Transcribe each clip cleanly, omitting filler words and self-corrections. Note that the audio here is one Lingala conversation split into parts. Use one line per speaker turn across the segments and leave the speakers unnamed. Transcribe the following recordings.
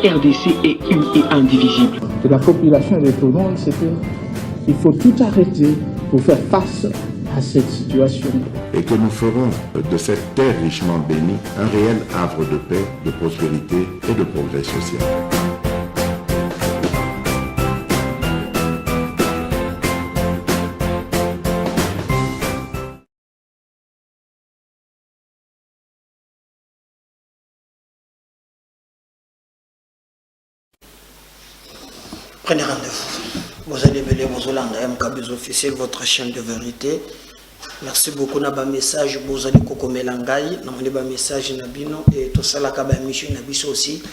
RDC est une et indivisible.
De la population et de tout le monde, c'est qu'il faut tout arrêter pour faire face à cette situation.
Et que nous ferons de cette terre richement bénie un réel havre de paix, de prospérité et de progrès social.
Prenez rendez-vous. Vous allez venir aux Hollande MKB officiel, votre chaîne de vérité. Merci beaucoup na ba message vous allez kokomela ngai na moni ba message na bino et tout ça la ka ba mission na biso aussi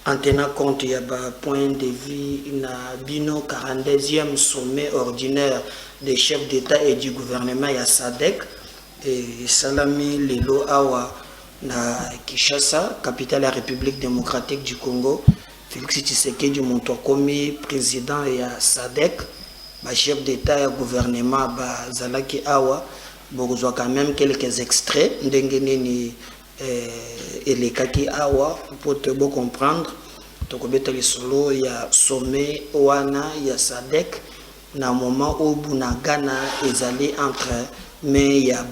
en tenant compte ya ba point de vue na bino 42e sommet ordinaire des chefs d'État et du gouvernement ya SADC et salami lelo awa na Kinshasa, capitale de la République démocratique du Congo. Félix Tshisekedi Montokomi, président et SADC, chef d'État et gouvernement, Zalaki Awa, Bourgeois quand même quelques extraits, Ndengeneni et les Kaki Awa, pour te bien comprendre. Donc, solo, il y a sommet, Oana, il y a SADC, na moment où Bunagana est allé entre, mais il y a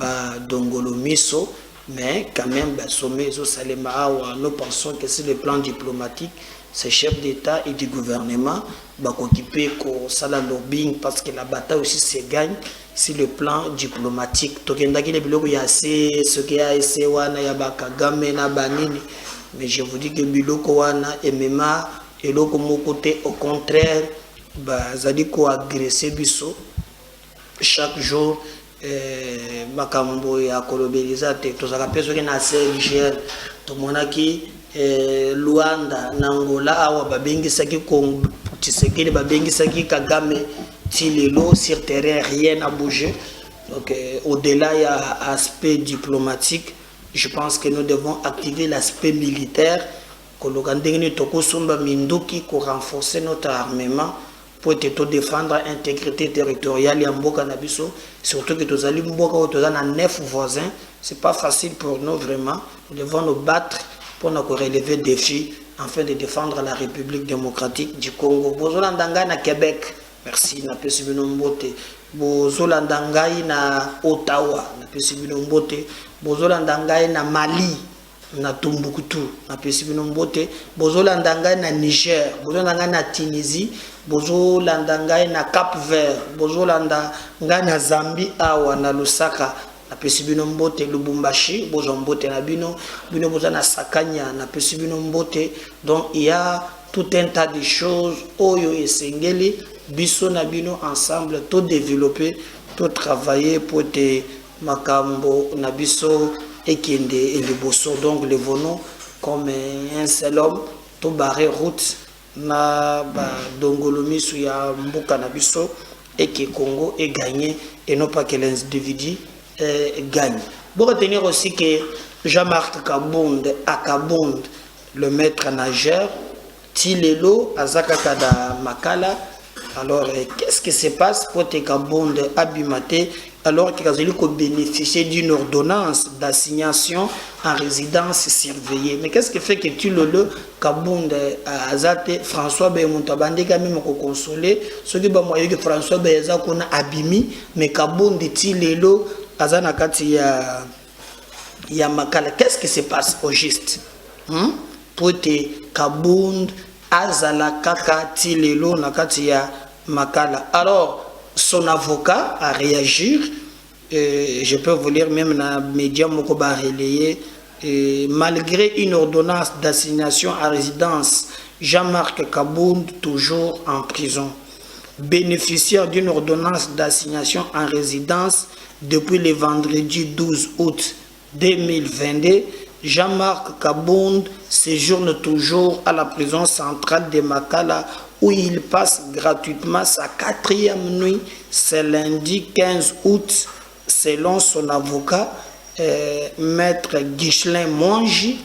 Dongolo Miso, mais quand même, sommet, Salema Awa, nous pensons que c'est le plan diplomatique. Ces chefs d'État et du gouvernement vont occuper le lobbying parce que la bataille aussi se gagne sur le plan diplomatique. Mais je vous dis que Biloko wana et même et l'autre côté au contraire, Zadiko agressé biso chaque jour. Makambo ya kolobelizate tozaka peso ke na CIGR to monaki Luanda na Angola awa babengisaki Congo Tshisekedi babengisaki Kagame tilelo sur terrain rien n'a bougé. Donc au-delà il y a aspect diplomatique, je pense que nous devons activer l'aspect militaire kolokandengeni tokosomba minduki pour renforcer notre armement pour défendre l'intégrité territoriale et Mboka Nabiso, surtout que nous allons Mboka, nous avons 9 voisins, c'est pas facile pour nous vraiment. Nous devons nous battre pour nous relever des défis afin de défendre la République démocratique du Congo. Bozolandanga na Québec, merci, na Pesibino Mbote. Bozolandanga na Ottawa, na Pesibino Mbote. Bozolandanga na Mali, na Tombouctou, na Pesibino Mbote. Bozolandanga na Niger, Bozolandanga na Tunisie. Bozo landanga na Cap Vert, bozo landanga na Zambie awa na Lusaka na pesibino mbote Lubumbashi, bozo mbote na bino bozo na Sakanya na pesibino mbote. Donc il y a tout un tas de choses oyo esengeli biso na bino ensemble tout développer, tout travailler pour te makambo na biso ekende et le bosso. Donc les venons comme un seul homme tout barrer route na dongolomi sou ya mbuka na biso et que Congo est gagné et non pas que l'individu gagne. Bon retenir aussi que Jean-Marc Kabonde Akabonde, le maître nageur, Tilelo Azakakada Makala. Alors qu'est-ce qui se passe pour te Kabonde Abimate alors qu'il a bénéficié d'une ordonnance d'assignation en résidence surveillée? Mais qu'est-ce qui fait que tu le Kabonde Azate François Bemontabande quand même consolé ce qui va moyen que François Beza qu'on a abimi mais Kabonde Tilelo Azanakati ya Makala. Qu'est-ce qui se passe au juste pour te Kabonde Azala Kaka Tilelo Nakati ya Makala? Alors son avocat a réagi, je peux vous lire même dans les médias Mokoba relayé, malgré une ordonnance d'assignation à résidence, Jean-Marc Kabonde toujours en prison. Bénéficiaire d'une ordonnance d'assignation en résidence depuis le vendredi 12 août 2022, Jean-Marc Kabonde séjourne toujours à la prison centrale de Makala où il passe gratuitement sa 4e nuit, c'est lundi 15 août, selon son avocat, maître Ghislain Mongi,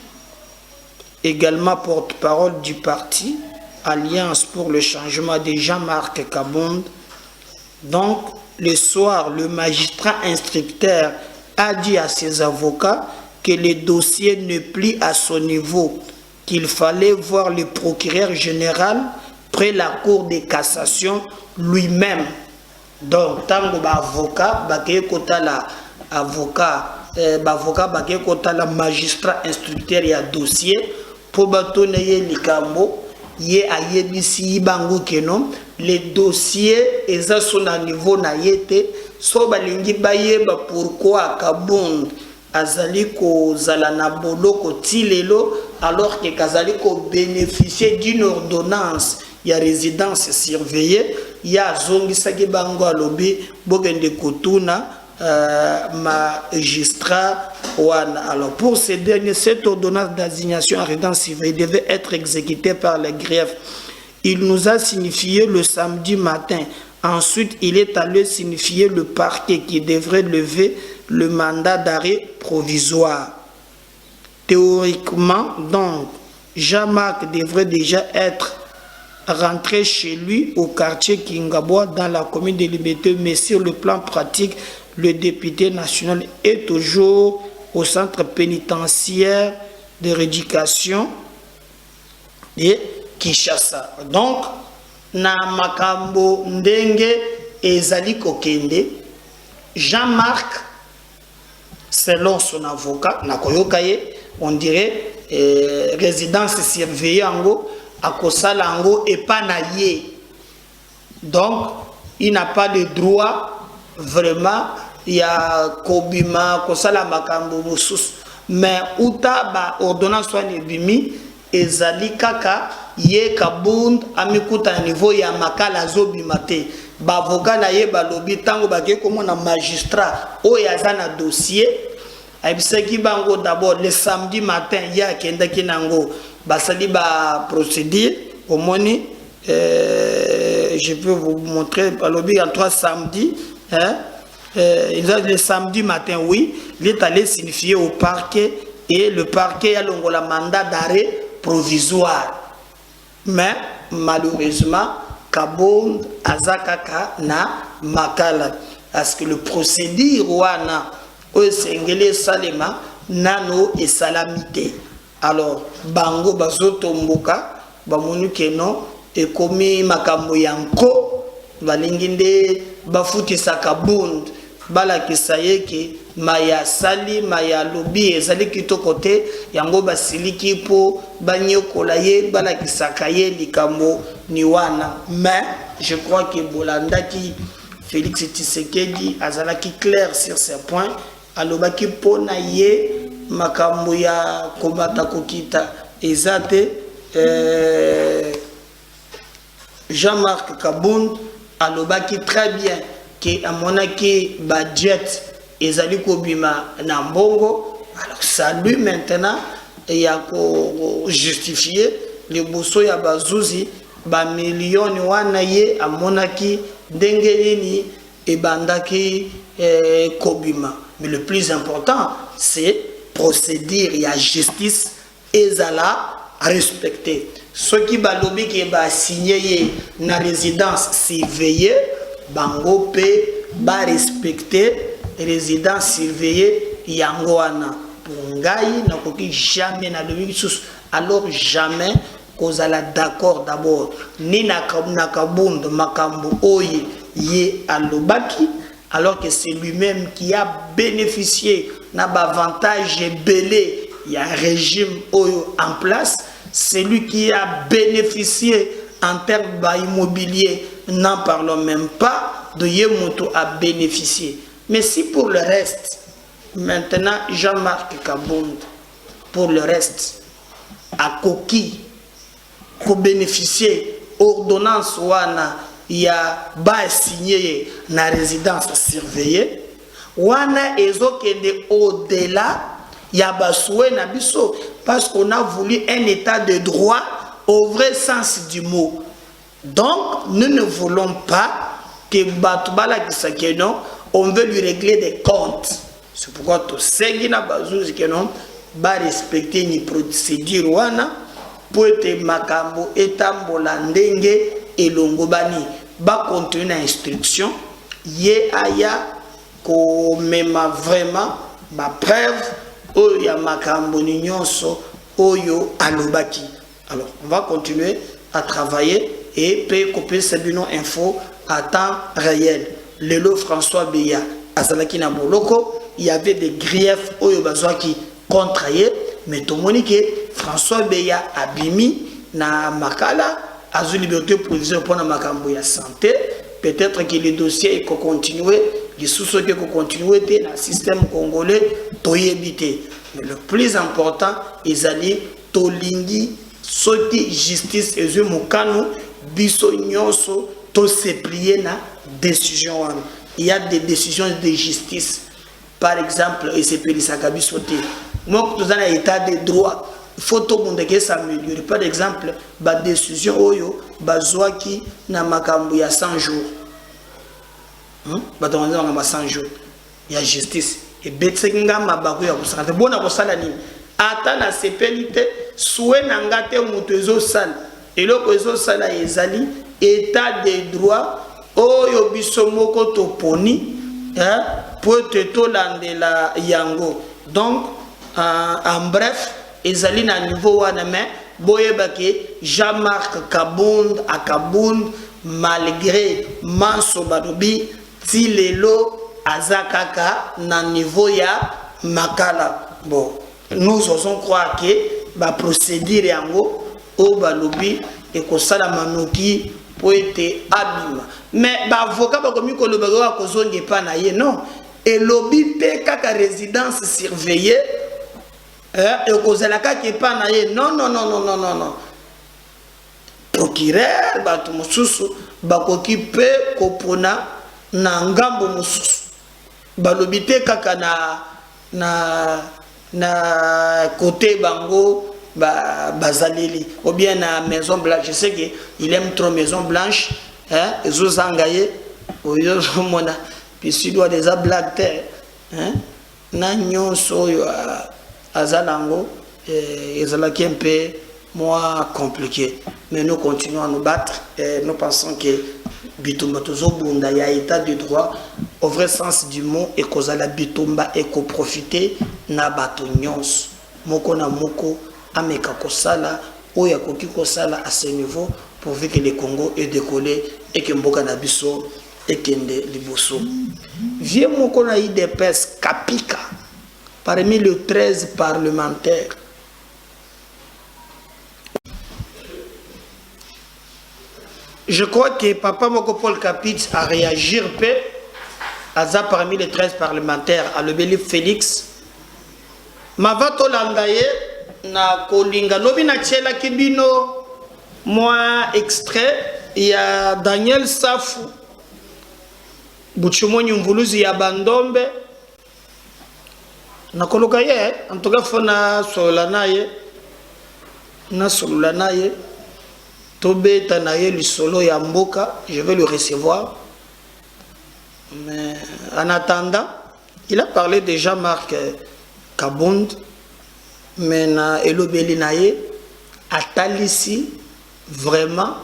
également porte-parole du parti Alliance pour le changement de Jean-Marc Kabonde. Donc, le soir, le magistrat instructeur a dit à ses avocats que le dossier n'est plus à son niveau qu'il fallait voir le procureur général près la cour de cassation lui-même. Donc, tant que avocat, magistrat instructeur et dossier, pour bâtonner likambo, yé ayebisi bango kenon, les dossiers eza sont à niveau na yete, so balingi bayeba pourquoi Kabund azali ko zalana boloko tilelo alors que kazali ko bénéficier d'une ordonnance ya résidence surveillée ya zongisaki bango alobi bogende kotuna magistrat wana. Alors pour ces derniers, cette ordonnance d'assignation à résidence surveillée devait être exécutée par le greffe. Il nous a signifié le samedi matin. Ensuite, il est allé signifier le parquet qui devrait lever le mandat d'arrêt provisoire. Théoriquement, donc, Jean-Marc devrait déjà être rentré chez lui au quartier Kingabois dans la commune de Liberté, mais sur le plan pratique, le député national est toujours au centre pénitentiaire de rééducation de Kinshasa. Donc, na makambo ndenge ezali kokende, Jean-Marc, selon son avocat, na koyokaye, on dirait résidence surveillée ango, akosala ango et pas naïe. Donc, il n'a pas de droit vraiment, il y a kobima, kosala makambo mosus. Mais uta ba ordonnance soit nebimi, ezali kaka, ye Kabund amikuta niveau ya makala zobimate. Ba avocat na ye balobi tango bake comme na magistrat o yazana dossier. Aibisaki bango d'abord le samedi matin ya kenda kinango basali ba procédure au moni je peux vous montrer balobi en 3 samedis hein, le samedi matin oui, il est allé signifier au parquet et le parquet a longo la mandat d'arrêt provisoire. Mais malheureusement Kabund azakaka na makala parce que le procédure wana o sengele salema nano et salamité. Alors bango bazotomboka bamonu keno e komi makambo yanko balinginde bafuti sa Kabund bala kisayeke maya sali maya lobi ezali kitokote yango basiliki po banyokola ye bala kisakaye likambo niwana. Mais je crois que Bolanda qui Félix Tshisekedi azalaki clair sur ces points alobaki pona ye makambo ya kobata kokita ezate Jean-Marc Kabund alobaki très bien que amonaki budget ezali kobima na mbongo. Alors ça lui maintenant ya ko justifier le bosso ya bazuzi ba millions wana ye amonaki ndengelini ebandaki kobima. Mais le plus important c'est procédure ya justice ezala respecter. Ce qui balobi qui ba signé na résidence surveillée bango pe ba respecter résidence surveillée yango wana. Pour ngai na koki jamais na lobi sous alors jamais kozala d'accord d'abord ni na Kabund makambo oye ye alobaki alors que c'est lui-même qui a bénéficié na avantage belé il y a un régime oyo en place, c'est lui qui a bénéficié en termes d'immobilier, n'en parlons même pas, de Yemoto a bénéficié. Mais si pour le reste, maintenant Jean-Marc Kabund, pour le reste, a coquille, pour bénéficier, ordonnance wana, il y a bas signé na résidence surveillée, wana ezokende au-delà, il y a basoué na biso, parce qu'on a voulu un état de droit au vrai sens du mot. Donc, nous ne voulons pas que Batubala Kisakeno, on veut lui régler des comptes. C'est pourquoi tout ce qui n'a pas va respecter ni procédure wana pour être makambo etambola ndenge et longobani ba continuer l'instruction ye aya ko mema vraiment ba preuve o ya makambo nyonso Oyo Alobaki. Alors, on va continuer à travailler et peut couper Sabino Info à temps réel. Lelo François Beya, Azalaki na Moloko, il y avait des griefs Oyo Bazwaki contrayés, mais tout le monde que François Beya abimi na Makala, a une liberté provisoire pour la Makambo ya santé. Peut-être que le dossier est continué, les sous-soldats qui continuent dans le système congolais, toyébité. Mais le plus important, ils allaient tolingi, sauter justice et eux mokano, biso nyonso, to se plier na décision. Il y a des décisions de justice. Par exemple, et c'est pour les sakabi sauter. Moi, nous avons un état de droit. Il faut tout le monde qui s'améliore. Par exemple, la décision oyo, bazwaki na makambu ya 100 jours. Batonza ngamba 100 jours. Il y a justice. Et betsenga mabaku ya kusaka. Bona kosala nini? Ata na sepelite soué na ngate mutu ezo sala. Eloko ezo sala ezali état de droit oyo biso moko toponi pour te tolandela yango. Donc en bref, ezali na niveau wana mais boyebake Jean-Marc Kabund à Kabund malgré Manso Badobi ti lelo azakaka na niveau ya Makala. Bon, nous osons croire que ba procédure yango o balobi et ko sala manoki pour être abima. Mais ba avocat ba komi ko lobaga ko zonge pa na ye non. Et lobby pe kaka résidence surveillée et kozalaka ki pa na ye non. Procureur batu mususu bakoki pe kopona na ngambo mususu balobite kaka na côté bango bazaleli ou bien na Maison Blanche. Je sais que il aime trop Maison Blanche ezo zangaye oyo mona puis si doit des blagues na nyonso yo azalango ezalaki un peu moins compliqué, mais nous continuons à nous battre et nous pensons que bitumba tozobunda ya état de droit au vrai sens du mot et kozala bitumba et ko profiter na bato nyonso moko na moko ameka kosala oya koki kosala à ce niveau pourvu que le Congo est décollé et que mboka na biso ekende liboso. Vieux moko na IDPS Kapika parmi les 13 parlementaires. Je crois que Papa Moko Paul Kapitz a réagi à parmi les 13 parlementaires, à l'obéli Félix. Mavato Landaye, na Kolinga, Lobina Tchela Kibino, moi extrait, il y a Daniel Safou, Bouchumoni Mvuluzi ya Bandombe, na Kolokaye, en tout cas, Fona Solanaye, na Solanaye. Tobé Tanaye le solo ya mboka, je vais le recevoir. Mais en attendant, il a parlé de Jean-Marc Kabund, mais na Elobeli Naye, Atalisi, vraiment,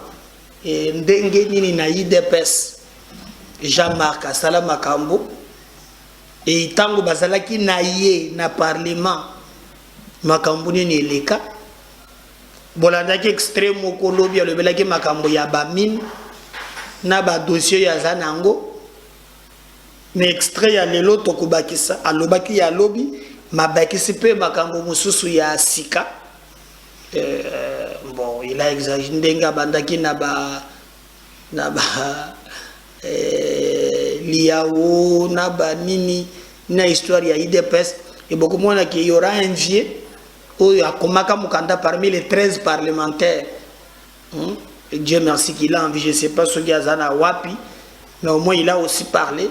et Ndenge Nini na IDPS, Jean-Marc Asala Makambo, et Itango Bazalaki Naye na Parlement, Makambo Nini Leka. Bolanda ki extrême okolobi le belaki makambo ya bamine na ba dossier ya zanango mais extrait ya lelo tokubakisa alobaki ya lobi mabakisi pe makambo mususu ya sika bon il a exagéré ndenga bandaki na ba liao na ba nini na histoire ya IDPS et beaucoup moins qu'il y aura un vieux parmi les 13 parlementaires. Et Dieu merci qu'il a envie, je ne sais pas ce qu'il y a à Wapi, mais au moins il a aussi parlé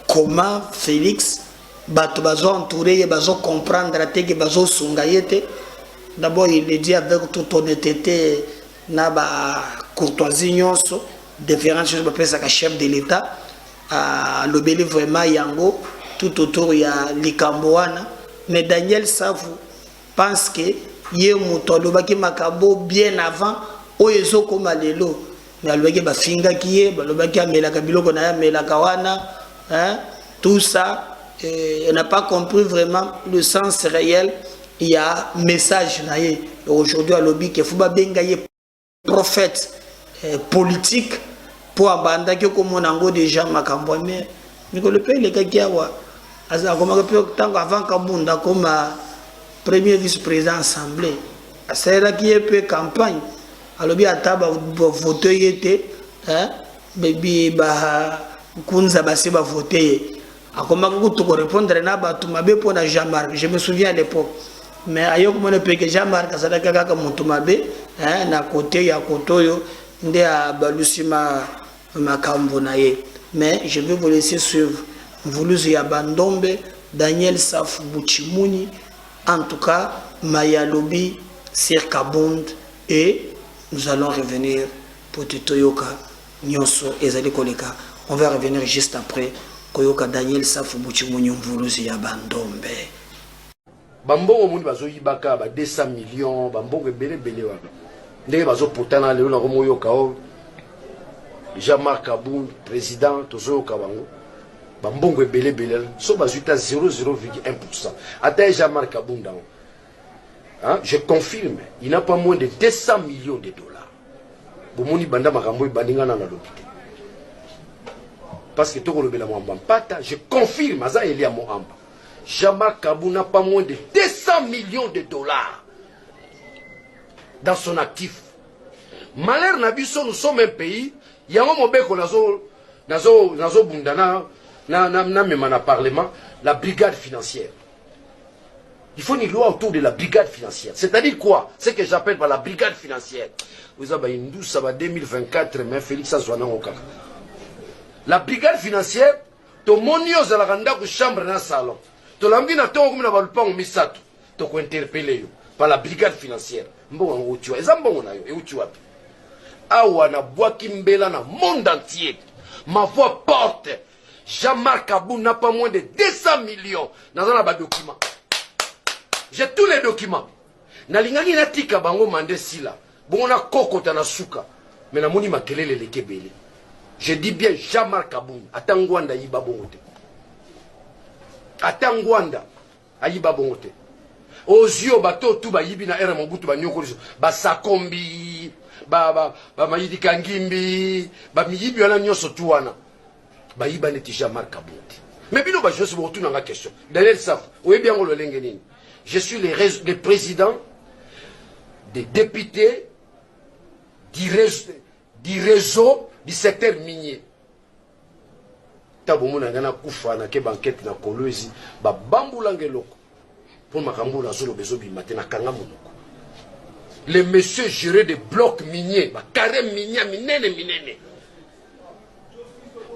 comment Félix bazo entouré, bazo comprendre que bazo sungayete. D'abord il le dit avec toute honnêteté, na ba courtoisie nyonso, différentes choses pour ça chef de l'État, à l'obéli vraiment yango tout autour il y a Likamboana. Mais Daniel Savou pense que yé mutolobaki makabo bien avant oyezo koma lelo mais alobaki ba finga kiye balobaki amelaka biloko na ya melaka wana tout ça on n'a pas compris vraiment le sens réel il y a un message aujourd'hui à lobby qu'il faut bien prophète politique pour abandonner que comme on a déjà makambo mais le pays les gars qui a tant avant Kabunda comme premier vice-président assemblée c'est là qui est peu campagne à lobby à table voter était hein baby ba kunza basi ba voter à comment tu répondre na ba tu m'avais pour na Jean-Marc je me souviens à l'époque mais ayo comme le pays que Jean-Marc ça kaka comme tu m'avais hein na côté ya kotoyo ndé a balusima makambo na ye mais je vais vous laisser suivre Mvuluzu ya Bandombe Daniel Safu Buchimuni en tout cas Maya Lobby Sir Kabund et nous allons revenir pour Titoyoka Nyonso Ezali Koleka on va revenir juste après Koyoka Daniel Safu Buchimuni Mvuluzu ya Bandombe
bambongo muni bazo yibaka ba 200 millions bambongo ebele bele wana ndenge bazo potana lelo na komoyoka o Jean-Marc Kabund président tozoyoka bango bambongo ebele bele so bazuta 0,1%. Ata Jean-Marc Kabund hein, je confirme il n'a pas moins de 200 millions de dollars bomoni banda makambo bandinga na lobité parce que toko lobela mwamba pata je confirme aza elia moamba Jean-Marc Kabund n'a pas moins de 200 millions de dollars dans son actif. Malheur Nabiso, nous sommes un pays, il y a un mobeko nazo bundana, na parlement, la brigade financière. Il faut une loi autour de la brigade financière. C'est-à-dire quoi? C'est que j'appelle par la brigade financière. Vous avez une douce, ça va 2024, mais Félix Azouana Okaka. La brigade financière, to monio za la randa ku chambre na salon. To lambi na tongo mina balupango misato. To ko interpeller par la brigade financière. Mbongo ngutiwa. Ezambongo na yo, e utiwa. Awa na boaki mbela na monde entier. Ma voix porte. Jean-Marc Kabund n'a pas moins de 200 millions dans un document. J'ai tous les documents. Nalingaki na tika bango mande sila. Bon na kokota na suka. Mais na moni makelele lekebele. Je dis bien Jean-Marc Kabund. Atangwanda yiba bongote. Atangwanda ayiba bongote. Ozio bato tu ba yibi na ere mobutu ba nyoko ba sakombi ba mayidi kangimbi ba miyibi wana nyoso tu wana ba yiba neti Jean-Marc Kabund. Mais bino ba je se retourne dans la question. Daniel Safu, oui bien on le lengenini. Je suis le président des députés du réseau du secteur minier. Tabomuna ngana kufa na ke banquette na kolwezi ba bambulange loko pour makambo na zolo bezo bi matena kanga monoko. Les messieurs gérés des blocs miniers ba carré minier minene.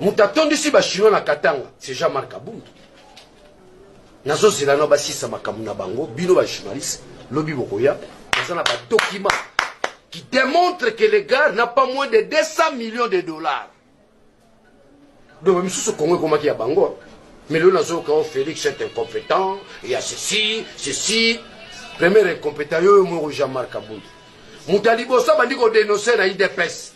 Mutatondi si ba chinois na Katanga, c'est Jean-Marc Kabund. Nazo zilano ba sisa makamu na bango bino ba journaliste lobi bokoya na ba document qui démontre que le gars n'a pas moins de 200 millions de dollars. Donc, même si ce Congo comment qui a bango, mais le nazo quand Félix est incompétent, il y a ceci, premier incompétent, yo mo Jean-Marc Kabund. Moutalibo ça bandi ko dénoncer na IDPS.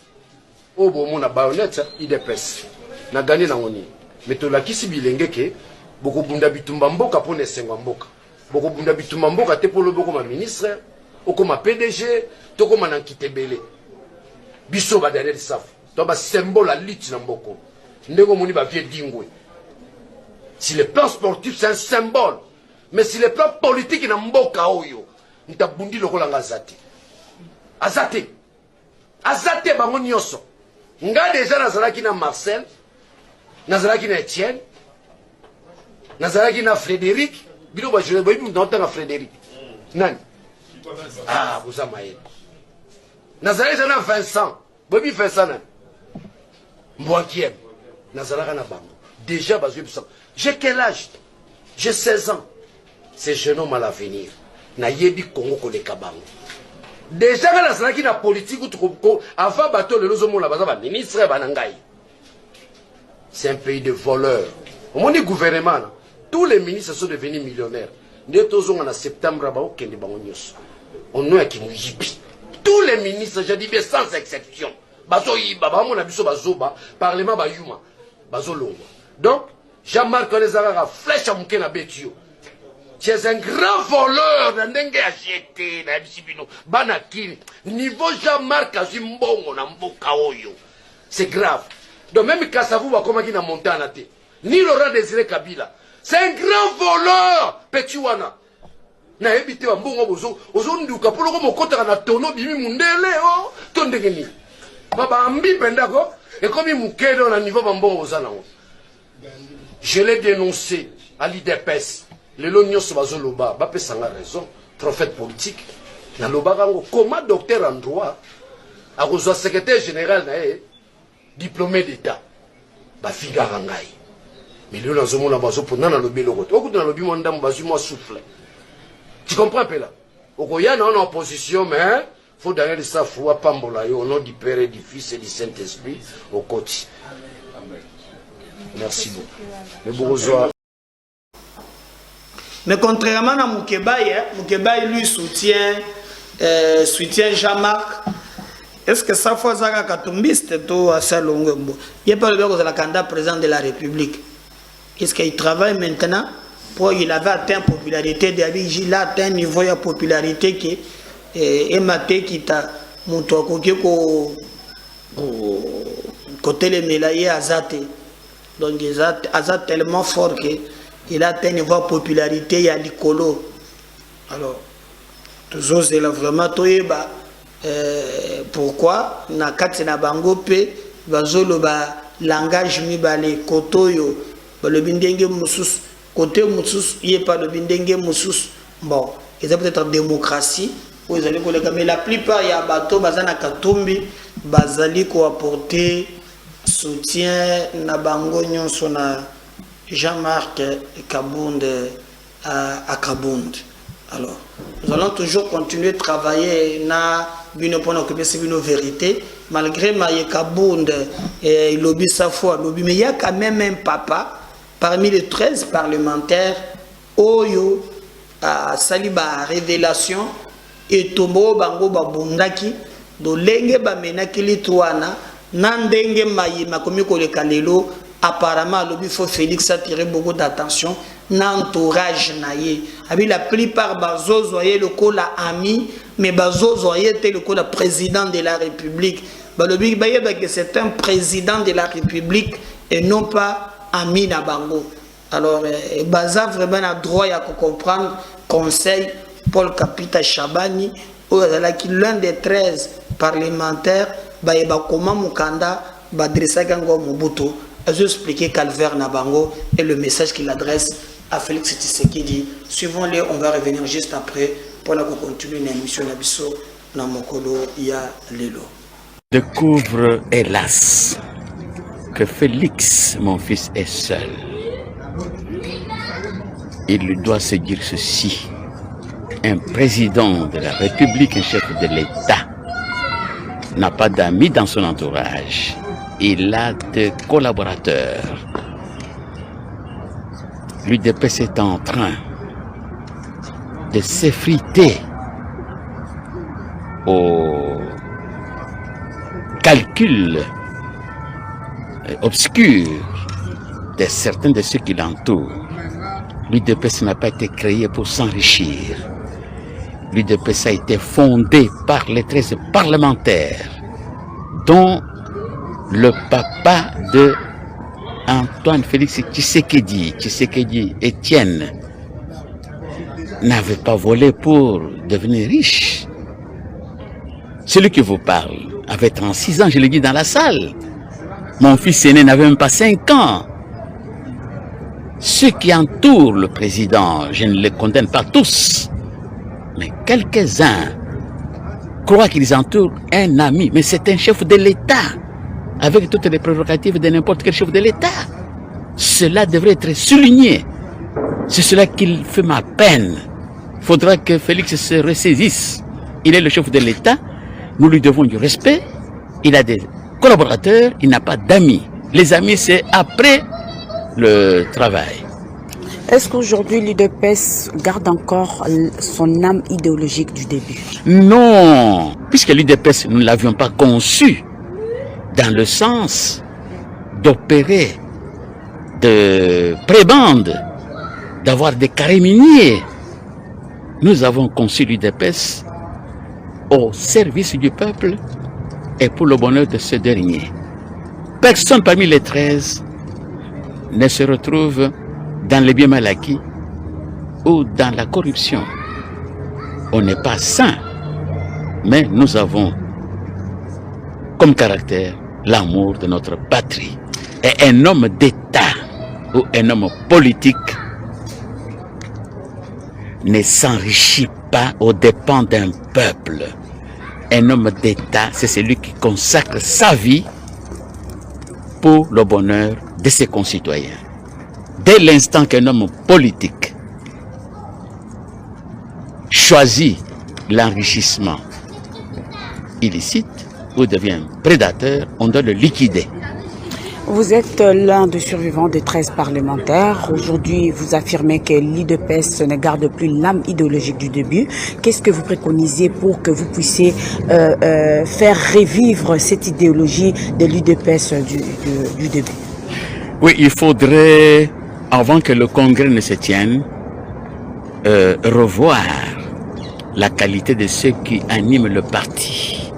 Oh bon mon na baonnette IDPS. Na gagné na ngoni. Mais to la kisi bilenge ke boko bunda bitumba mboka pour ne sengwa mboka. Boko bunda bitumba mboka te pour le boko ma ministre, o comme PDG, to comme na kitebele. Biso ba Daniel Safu. To ba symbole la lutte na mboko. Ndeko moni ba vie dingwe. Si le plan sportif c'est un symbole, mais si le plan politique na mboka oyo, nta bundi lokola ngazate. Azate bango nyonso. Nga déjà nazalaki na Marcel, nazalaki na Etienne, nazalaki na Frédéric, bino ba je boyi ndonta na Frédéric. Nani? Ah, vous amaye. Nazalaki na Vincent, boyi Vincent nani? Mbwankiem. Nazalaka na bango. Déjà bazo puissant. J'ai quel âge? J'ai 16 ans. Ces jeunes hommes à l'avenir. Na yebi Congo koleka bango. Déjà quand nazalaki na politique avant bateau le lozo mona baza ba ministre banangai. C'est un pays de voleurs. Au monde du gouvernement, là, tous les ministres sont devenus millionnaires. En septembre, on a qui tous les ministres, je dis bien sans exception. Parlement, donc, Jean-Marc Onezara flèche à Moukena Betio. Tu es un grand voleur. Nandenge acheté na bisibino. Banakini. Niveau Jean-Marc Azimbongo na mboka oyo. C'est grave. Donc même Kassavou va comme qui na Montana te. Ni Laurent Désiré Kabila. C'est un grand voleur. Petit wana. Na ebité wa mbongo bozo. Ozo nduka polo ko mokota na tono bimi mundele o. Tondenge ni. Baba ambi pendako. Et comme il mouké dans le niveau bambon aux anneaux. Je l'ai dénoncé à l'IDPS. Le l'oignon se base au loba. Bapé sans raison. Prophète politique. Na loba rango. Comment docteur en droit. A reçoit secrétaire général diplômé d'État. Ba figa rangai. Mais le dans ce monde bazo pour nana lobi logo. Au coup dans lobi mon dame bazu moi souffle. Tu comprends peu là. Au Goya on est en opposition mais faut d'ailleurs ça foi pambola au nom du Père et du Fils et du Saint-Esprit au côté. Merci beaucoup. Mais bonjour.
Mais contrairement à Moukebaye lui soutient Jean-Marc. Est-ce que ça faut ça katumbiste to à Salongombo? Il n'y a pas le bureau de la candidat président de la République. Est-ce qu'il travaille maintenant pour il avait atteint popularité d'Abidjan, il a atteint un niveau de popularité qui est maté qui t'a monté côté les mélaillés Azate. Donc Azate tellement fort qu'il a atteint un niveau de popularité il y a l'icolo. Alors toujours c'est là vraiment toyeba. Pourquoi na kati na bango pe bazolo ba langage mi balé kotoyo ba le bindenge musus côté musus il est pas le bindenge musus bon ils ont peut-être démocratie où ils allaient collègues mais la plupart ya bato bazana katumbi bazali ko apporter soutien na bango nyonso na Jean-Marc Kabonde à Kabonde. Alors nous allons toujours continuer de travailler na bino pour occuper nos vérités malgré Kabonde et lobby sa foi lobby mais il y a quand même un papa parmi les 13 parlementaires oyo a saliba révélation et tombo bango babundaki do lenge ba menaki litwana nandenge mayima komi ko le kalelo apparemment lobby faut Félix attirer beaucoup d'attention n'entourage naie abi la plupart bazozo aye le kola ami mais bazozo aye te le kola président de la République balobi baye que c'est un président de la République et non pas ami na bango. Alors baza vraiment a droit à comprendre conseil Paul Kapita Chabani qui l'un des 13 parlementaires baye ba comment mukanda ba dressa gango Mobutu a expliqué Calvaire na bango et le message qu'il adresse à Félix Tshisekedi. Suivons-les, on va revenir juste après pour continuer l'émission Nabiso na mokolo ya lelo.
Découvre hélas que Félix, mon fils, est seul. Il lui doit se dire ceci: un président de la République, un chef de l'État, n'a pas d'amis dans son entourage. Il a des collaborateurs. L'UDPS est en train de s'effriter au calcul obscur de certains de ceux qui l'entourent. L'UDPS n'a pas été créé pour s'enrichir. L'UDPS a été fondé par les 13 parlementaires, dont le papa de Antoine Félix Tshisekedi Étienne, n'avait pas volé pour devenir riche. Celui qui vous parle avait 36 ans, je l'ai dit dans la salle. Mon fils aîné n'avait même pas 5 ans. Ceux qui entourent le président, je ne les condamne pas tous, mais quelques-uns croient qu'ils entourent un ami, mais c'est un chef de l'État, avec toutes les prérogatives de n'importe quel chef de l'État. Cela devrait être souligné. C'est cela qui fait ma peine. Il faudra que Félix se ressaisisse. Il est le chef de l'État, nous lui devons du respect. Il a des collaborateurs, il n'a pas d'amis. Les amis, c'est après le travail.
Est-ce qu'aujourd'hui l'UDPS garde encore son âme idéologique du début?
Non, puisque l'UDPS, nous ne l'avions pas conçu dans le sens d'opérer de prébande, d'avoir des carrés miniers nous avons conçu l'UDPS au service du peuple et pour le bonheur de ce dernier. Personne parmi les 13 ne se retrouve dans les biens mal acquis ou dans la corruption. On n'est pas saint, mais nous avons comme caractère l'amour de notre patrie. Et un homme d'État ou un homme politique ne s'enrichit pas aux dépens d'un peuple. Un homme d'État, c'est celui qui consacre sa vie pour le bonheur de ses concitoyens. Dès l'instant qu'un homme politique choisit l'enrichissement illicite ou devient prédateur, on doit le liquider.
Vous êtes l'un des survivants de 13 parlementaires. Aujourd'hui, vous affirmez que l'UDPS ne garde plus l'âme idéologique du début. Qu'est-ce que vous préconisez pour que vous puissiez faire revivre cette idéologie de l'UDPS du début?
Oui, il faudrait, avant que le congrès ne se tienne, revoir la qualité de ceux qui animent le parti.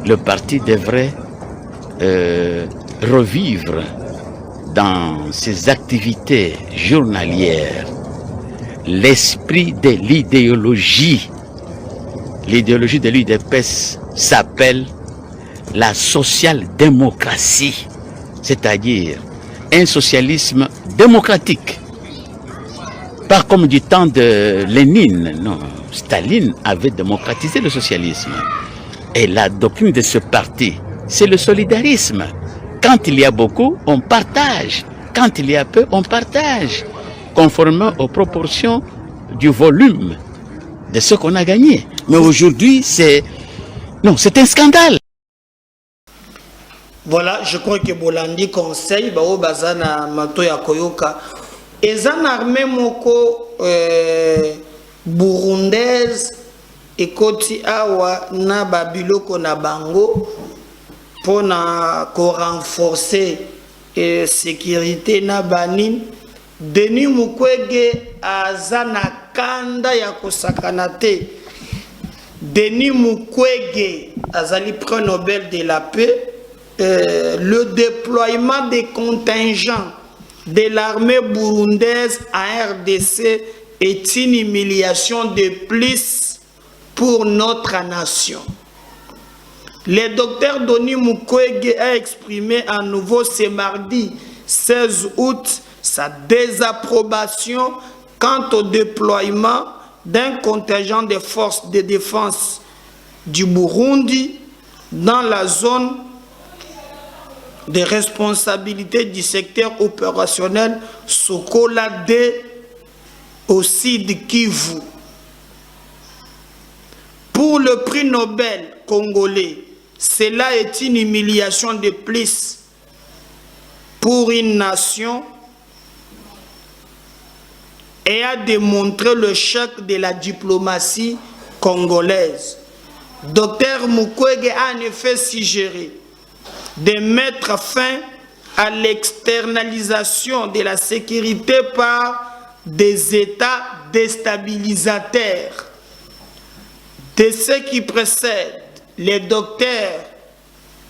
Le parti devrait revivre dans ses activités journalières l'esprit de l'idéologie. L'idéologie de l'UDPS s'appelle la social-démocratie, c'est-à-dire un socialisme démocratique. Pas comme du temps de Lénine, non. Staline avait démocratisé le socialisme. Et la doctrine de ce parti, c'est le solidarisme. Quand il y a beaucoup, on partage. Quand il y a peu, on partage. Conformément aux proportions du volume de ce qu'on a gagné. Mais aujourd'hui, c'est un scandale.
Voilà, je crois que Bolandi conseille, bao bazana mato ya koyoka. Ezan armée moko burundaise ekoti awa na babiloko na bango pour renforcer la sécurité na banin. Denis Mukwege azana kanda ya kosakana te. Denis Mukwege azali prix Nobel de la paix. Le déploiement des contingents de l'armée burundaise à RDC est une humiliation de plus pour notre nation. Le docteur Denis Mukwege a exprimé à nouveau ce mardi 16 août sa désapprobation quant au déploiement d'un contingent de forces de défense du Burundi dans la zone de responsabilité du secteur opérationnel Sokola D au Sud Kivu. Pour le prix Nobel congolais, cela est une humiliation de plus pour une nation et a démontré le choc de la diplomatie congolaise. Dr Mukwege a en effet suggéré de mettre fin à l'externalisation de la sécurité par des États déstabilisateurs. De ce qui précède, le docteur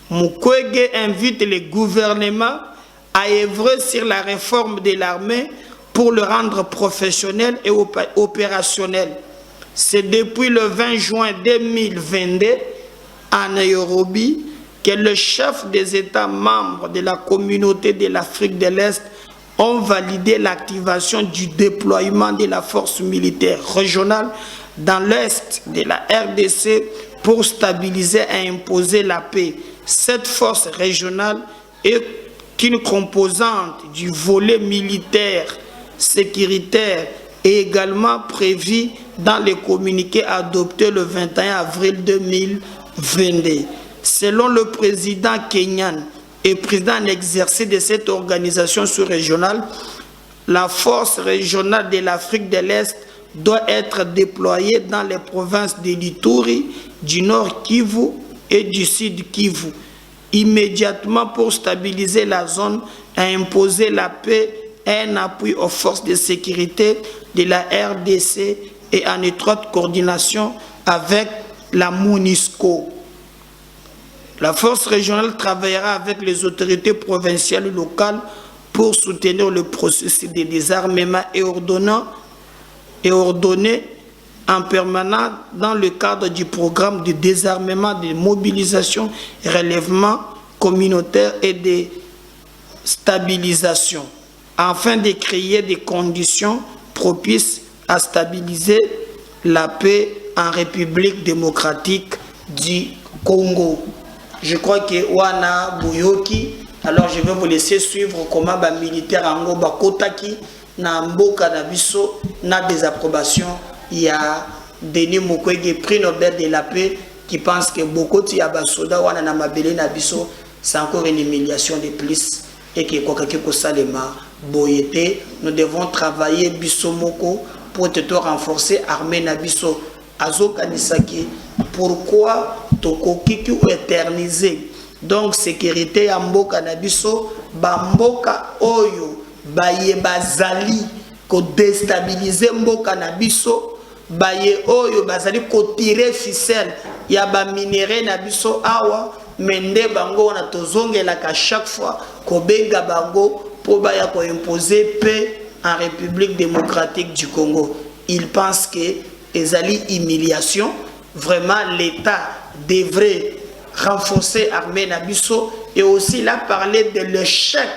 Mukwege invite le gouvernement à œuvrer sur la réforme de l'armée pour le rendre professionnel et opérationnel. C'est depuis le 20 juin 2022 à Nairobi que le chef des États membres de la communauté de l'Afrique de l'Est ont validé l'activation du déploiement de la force militaire régionale dans l'Est de la RDC pour stabiliser et imposer la paix. Cette force régionale est une composante du volet militaire, sécuritaire et également prévue dans le communiqué adopté le 21 avril 2022. Selon le président kenyan et président en exercice de cette organisation sous-régionale, la force régionale de l'Afrique de l'Est doit être déployée dans les provinces de l'Ituri, du Nord Kivu et du Sud Kivu, immédiatement pour stabiliser la zone et imposer la paix et un appui aux forces de sécurité de la RDC et en étroite coordination avec la MONUSCO. La force régionale travaillera avec les autorités provinciales et locales pour soutenir le processus de désarmement et ordonner en permanence dans le cadre du programme de désarmement, de mobilisation, relèvement communautaire et de stabilisation, afin de créer des conditions propices à stabiliser la paix en République démocratique du Congo. Je crois que Wana Boyoki, alors je vais vous laisser suivre comment les militaires en Bakotaki, na mboka na biso, na désapprobation. Il y a Denis Mukwege, prix Nobel de la paix, qui pense que beaucoup de soldats wana na mabele na biso, c'est encore une humiliation de plus et que Kokaki Kosalema Boyete, nous devons travailler biso moko pour te renforcer armée na biso Azoka Nisaki. Pourquoi tokoki ki éterniser donc sécurité ya mboka na biso bamboka oyo baye bazali ko déstabiliser mboka na biso baye oyo bazali ko tirer ficelle ya ba minéraux na biso awa mende bango wana tozongela ka chaque fois ko benga bango pour baya ko imposer paix en République démocratique du Congo. Ils pensent que ezali humiliation. Vraiment, l'État devrait renforcer l'armée Nabiso et aussi là parler de l'échec.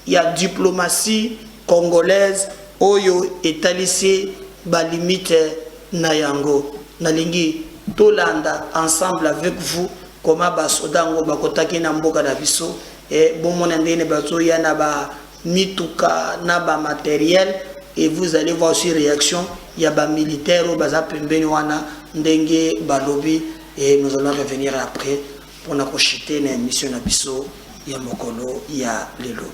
Il y a diplomatie congolaise, Oyo et Talissi, limite Nayango. Nalingi, Tolanda, ensemble avec vous, comment Basodango, Bakotaki Namboka Nabiso, et bon mon andene Baso, il y a ba mituka, naba matériel, et vous allez voir aussi réaction. Il y a des militaires au Baza Pembeniwana, Ndenge, Balobi, et nous allons revenir après pour nous acheter une émission Nabiso, il y a Mokolo, il y a Lelo.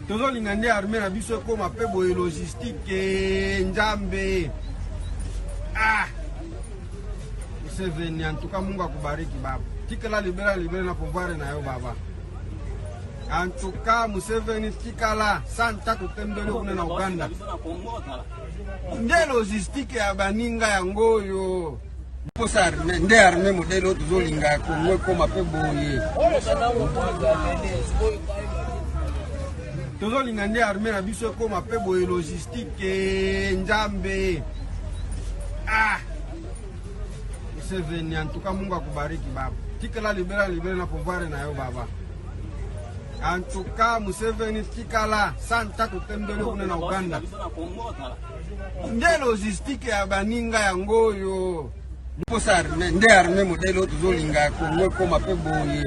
Tozolinga nde armée na biso ko mape boye logistique njambe Museveni en tout cas Mungu akubariki baba tikala libera na pouvoir na yo baba en tout cas Museveni tikala santa tutembele kuna na Uganda nde logistique ya baninga yango yo posa nde armée modelo tozolinga Kongo ko mape boye tozolinga nde armée na biso ko mape boye logistique njambe Museveni en tout cas Mungu akubariki baba tikala libera na pouvoir na yo baba en tout cas Museveni tikala santa tutembele kuna na Uganda nde logistique ya baninga yango yo posa nde armée modelo tozolinga Kongo ko mape boye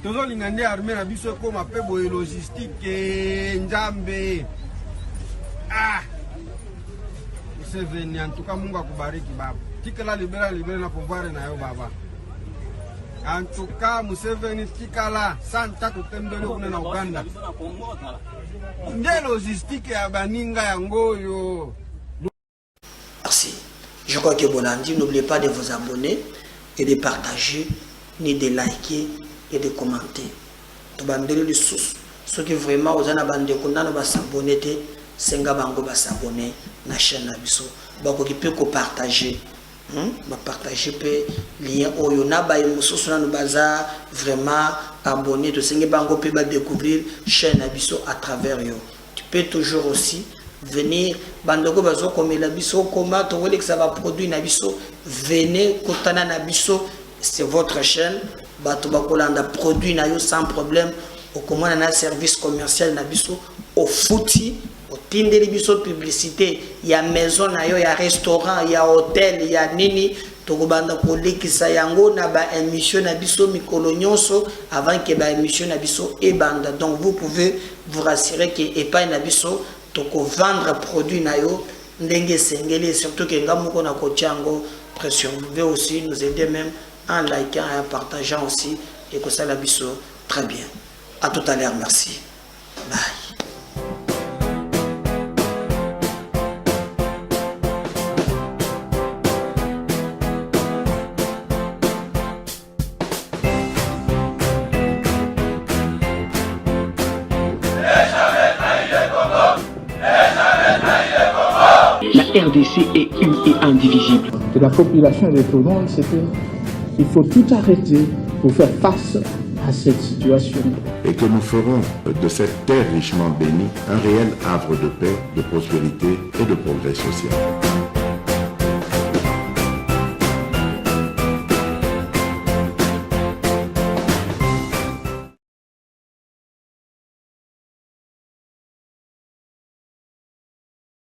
tozolinga nde armée na biso ko mape boye logistique njambe Museveni en tout cas Mungu akubariki baba tikala libera na pouvoir na yo baba en tout cas Museveni tikala santa tutembele kuna na Uganda nde logistique ya baninga yango yo.
Merci. Je crois que Bolandi, n'oubliez pas de vous abonner et de partager, ni de liker et de commenter. Tobandeli les sous, ceux qui vraiment aux anabande kondano ba s'abonner te, senga bango ba s'abonner na chaîne na biso. Bako ki peut ko partager. Ba partager pe lien oyo na ba emususu na baza vraiment abonner to senga bango pe ba découvrir chaîne na biso à travers yo. Tu peux toujours aussi venir bandoko bazo comme la biso comment to que ça va produire na biso venez kotana na biso c'est votre chaîne bato bakolanda produit na yo sans problème au comment na service commercial na biso au fouti au tindeli biso publicité ya maison na yo ya restaurant ya hôtel ya nini tokobanda kolekisa yango na ba émission na biso mikolo nyonso avant que ba émission na biso ebanda. Donc vous pouvez vous rassurer que epai na biso toko vendre produit na yo ndenge sengeli surtout que ngamoko na kochango pression. Vous pouvez aussi nous aider même en likant et en partageant aussi et que ça la biso très bien. À tout à l'heure, merci. Bye.
RDC est une et indivisible.
De la population et de tout le monde, c'est qu'il faut tout arrêter pour faire face à cette situation.
Et que nous ferons de cette terre richement bénie un réel havre de paix, de prospérité et de progrès social.